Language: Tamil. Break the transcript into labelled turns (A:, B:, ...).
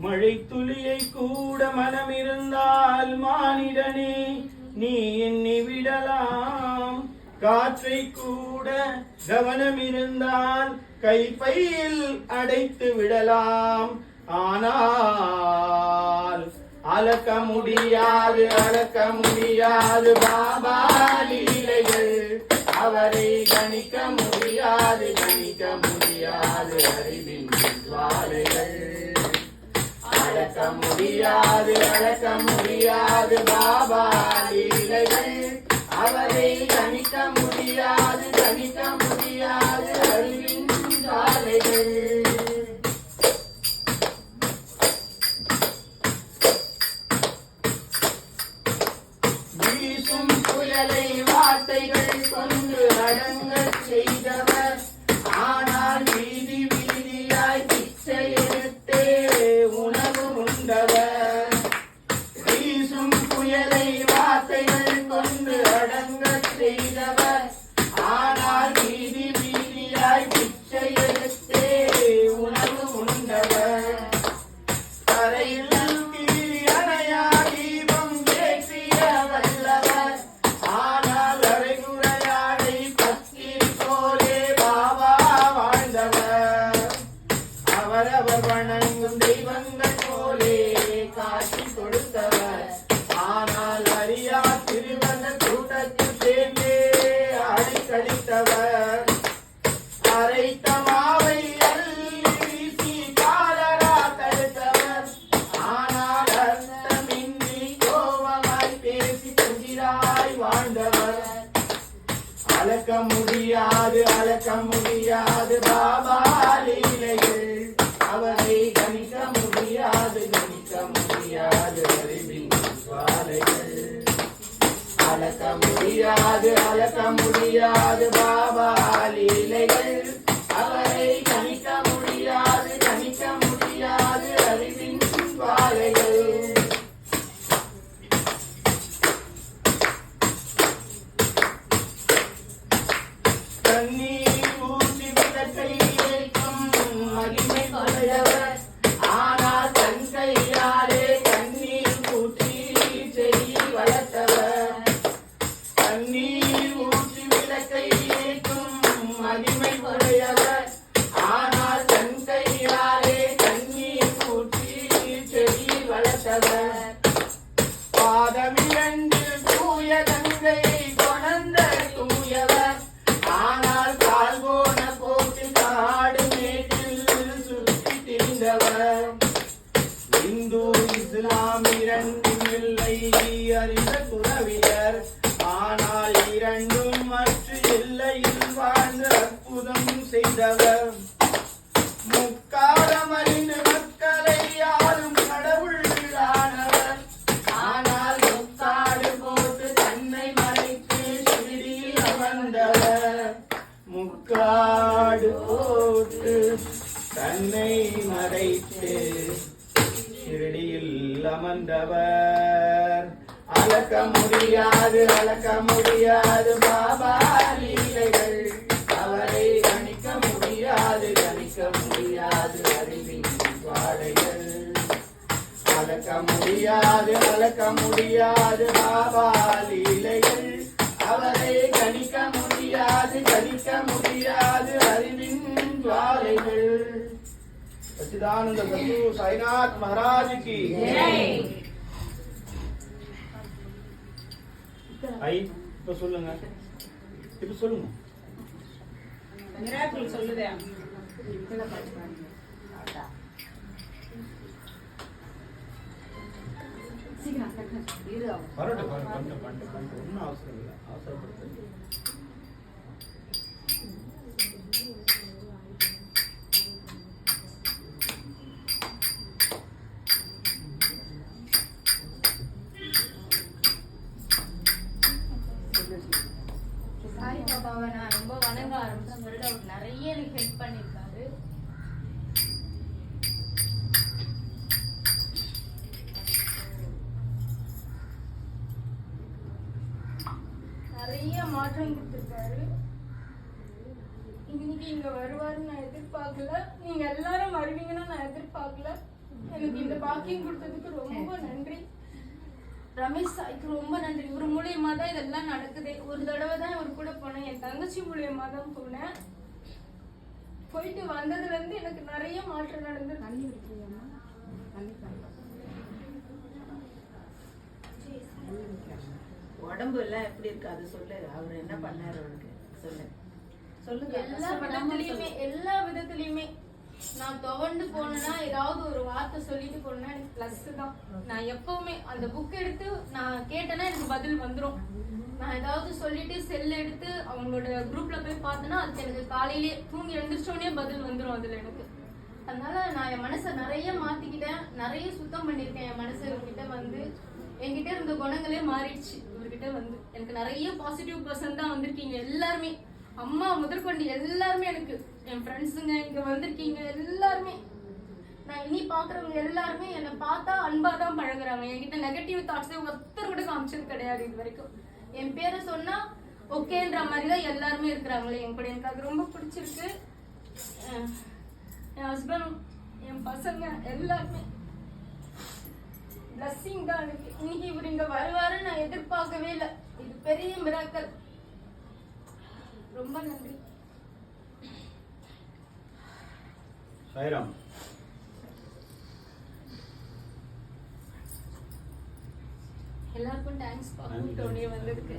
A: மழை துளியை கூட மனம் இருந்தால் மானிடனே நீ எண்ணி விடலாம். காற்றை கூட கவனம் இருந்தால் கைப்பையில் அடைத்து விடலாம். ஆனால் அளக்க முடியாது பாபா லீலைகள். அவரை கணிக்க முடியாது அறிவின் ஜுவாலைகள். அளக்க முடியாது பாபா லீலைகள். அவரை கணிக்க முடியாது அறிவின் ஜுவாலைகள். வார்த்தைகள் கொண்டு அடங்கச் செய்தவர். ஆனால் வீதி வீதியாய் பிச்சை எடுத்தே உணவு உண்டவர். வீசும் புயலை வார்த்தைகள் கொண்டு அடங்கச் செய்தவர். ஆனால் வீதி வீதியாய் பிச்சை எடுத்தே உணவு உண்டவர். தரையில் அணையா தீபம் ஏற்றிய வல்லவர். அவரவர் வணங்கும் தெய்வங்கள் போலே காட்சி கொடுத்தவர். ஆனால் அறியா திருவர்கள் கூட்டத்தில் சேர்ந்தே ஆடி கழித்தவர். அரைத்த மாவை அள்ளி வீசி காலரா தடுத்தவர். ஆனால் அர்த்தமின்றி கோபமாய் பேசி புதிராய் வாழ்ந்தவர். அளக்க முடியாது பாபா லீலைகள். அவரை கணிக்க முடியாது அறிவின் ஜுவாலைகள். அளக்க முடியாது பாபா லீலைகள். அவரை கணிக்க முடியாது அறிவின் ஜுவாலைகள். தண்ணீர் ஊற்றி விளக்கை ஏற்கும் மகிமை கொண்டவர். ஆனால் தன் கையாலே தண்ணீர் ஊற்றி செடி வளர்த்தவர். தண்ணீர் ஊற்றி விளக்கை ஏற்கும் மகிமை கொண்டவர். ஆனால் தன் கையாலே தண்ணீர் ஊற்றி செடி வளர்த்தவர். பாதமிரண்டில் தூய கங்கையை கொணர்ந்த தூயவர். ஆனால் கால் போன போட்டு காடு மேட்டில் சுற்றி திரிந்தவர். இந்து இஸ்லாம் இரண்டும் இல்லை அறிந்த துறவியர். ஆனால் இரண்டும் மற்ற எல்லையில் வாழ்ந்து அற்புதம் செய்தவர். முக்காலம் அறிந்து மக்களை யாரும் கடவுள் ஆனவர். ஆனால் முக்காடு போட்டு தன்னை மறைத்து சிறியில் அமர்ந்தவர். முக்காடு போட்டு தன்னை மறைத்து ஷிரடியில் அமர்ந்தவர். அளக்க முடியாது பாபா லீலைகள். அவரை கணிக்க முடியாது அறிவின் ஜுவாலைகள். அளக்க முடியாது பாபா லீலைகள். அவரை கணிக்க முடியாது அறிவின் ஜுவாலைகள். சச்சிதானந்த சத்குரு சாய்நாத் மகாராஜ் की இப்ப சொல்லுங்க
B: மிராக்கிள் சொல்லுதே.
A: வரட்டும் ஒன்றும் அவசரம் இல்லை, அவசரப்படுத்த.
C: சாய்பாபாவை நான் ரொம்ப வணங்க ஆரம்பிச்சேன். அவர் நிறைய எனக்கு ஹெல்ப் பண்ணியிருக்காரு. நிறைய மாற்றம் கொடுத்துருக்காரு.
D: இருக்காரு. இன்னைக்கு இங்க வருவாருன்னு நான் எதிர்பார்க்கல. நீங்க எல்லாரும் வருவீங்கன்னு நான் எதிர்பார்க்கல. எனக்கு இந்த பாக்கியம் கொடுத்ததுக்கு ரொம்ப நன்றி. ரமேஷ் சாய்க்கு ரொம்ப நன்றி. இவர் மூலியமா தான் இதெல்லாம் நடக்குது. ஒரு தடவை தான் இவர் கூட போனேன். என் தங்கச்சி மூலியமா தான் போனேன். போயிட்டு வந்ததுல இருந்து எனக்கு நிறைய மாற்றம் நடந்தது.
B: உடம்பு எல்லாம் எப்படி இருக்கு அது சொல்லு. அவர் என்ன பண்ணாரு அவருக்கு சொல்லு. சொல்லுங்க.
D: எல்லா விதத்திலயுமே நான் துவண்டு போனேன்னா ஏதாவது ஒரு வார்த்தை சொல்லிட்டு போனேன்னா எனக்கு பிளஸ் தான். நான் எப்பவுமே அந்த புக் எடுத்து நான் கேட்டேன்னா எனக்கு பதில் வந்துடும். நான் ஏதாவது சொல்லிட்டு செல் எடுத்து அவங்களோட குரூப்ல போய் பார்த்தேன்னா அதுக்கு எனக்கு காலையிலேயே தூங்கி எழுந்திரிச்சோடனே பதில் வந்துடும் அதுல எனக்கு. அதனால நான் என் மனசை நிறைய மாத்திக்கிட்டேன். நிறைய சுத்தம் பண்ணிருக்கேன் என் மனசை. இவர்கிட்ட வந்து என்கிட்ட இருந்த குணங்களே மாறிடுச்சு. இவர்கிட்ட வந்து எனக்கு நிறைய பாசிட்டிவ் பர்சன் தான் வந்திருக்கீங்க எல்லாருமே. அம்மா முதற்கொண்டு எல்லாருமே எனக்கு என் ஃப்ரெண்ட்ஸுங்க இங்க வந்திருக்கீங்க எல்லாருமே. நான் இனி பாக்குறவங்க எல்லாருமே என்னை பார்த்தா அன்பா தான் பழகுறாங்க. என்கிட்ட நெகட்டிவ் தாட்ஸே ஒருத்தர் கூட காமிச்சது கிடையாது இது வரைக்கும். என் பேரை சொன்னா ஓகேன்ற மாதிரி தான் எல்லாருமே இருக்கிறாங்களே என் கூட. எனக்கு அது ரொம்ப பிடிச்சிருக்கு. என் ஹஸ்பண்ட், என் பசங்க எல்லாருமே பிளஸ்ஸிங் தான் எனக்கு. இன்னைக்கு இவர் இங்க வருவாரு நான் எதிர்பார்க்கவே இல்லை. இது பெரிய மிராக்கல். ரொம்ப நன்றி.
A: சாய்ராம்.
D: எல்லாருக்கும் தேங்க்ஸ். கூப்பிட்ட உடனே வந்ததுக்கு.